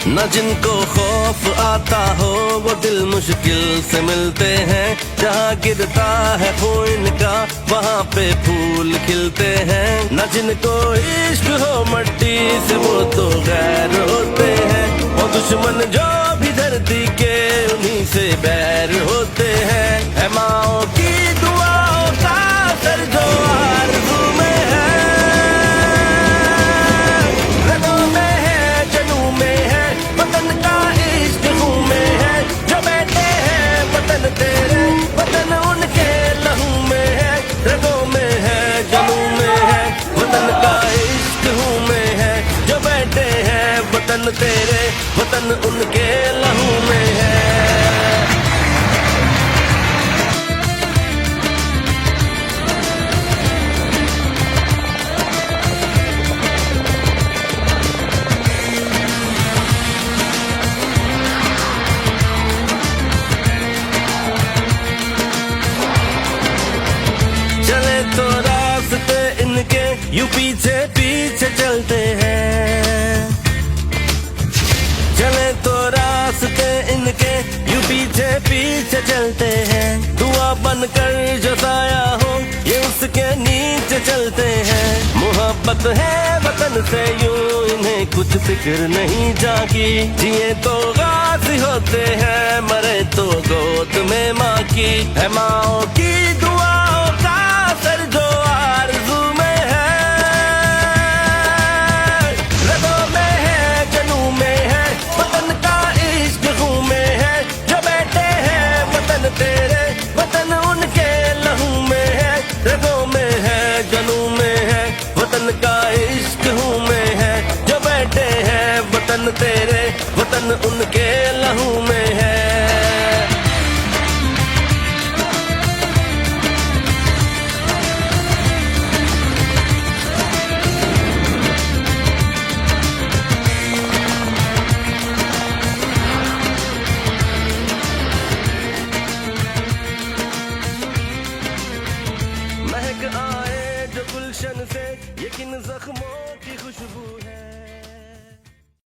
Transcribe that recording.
न जिनको खौफ आता हो वो दिल मुश्किल से मिलते हैं। जहाँ गिरता है खून का वहाँ पे फूल खिलते हैं। न जिनको इश्क हो मट्टी से वो तो गैर होते हैं। वो दुश्मन जो भी धरती के उन्हीं से बैर होते हैं। है माओ की दुआओं का असर जो आरज़ू में है, रगों में है, जनू में है, वतन का इश्क खून में है। जो बैठे हैं वतन तेरे, वतन उनके लहू में है, रगों में है, जनू में है, वतन का इश्क खून में है। जो बैठे हैं वतन तेरे, वतन उनके लहू में है। तो रास्ते इनके यूं पीछे पीछे चलते हैं। चले तो रास्ते इनके यूं पीछे पीछे चलते हैं। दुआ बनकर जो साया हो ये उसके नीचे चलते हैं। मोहब्बत है वतन से यूं इन्हें कुछ फिक्र नहीं जागी। जिए तो गाजी होते हैं, मरे तो गोद में माँ की। है माओ की दुआओं का असर जो आरज़ू में है, रगों में है, जनू में है, वतन का इश्क खून में है। जो बैठे हैं वतन तेरे, वतन उनके लहू में है, रगों में है, जनू में है, वतन का इश्क खून में है। जो बैठे हैं वतन तेरे, वतन उनके लहू में है।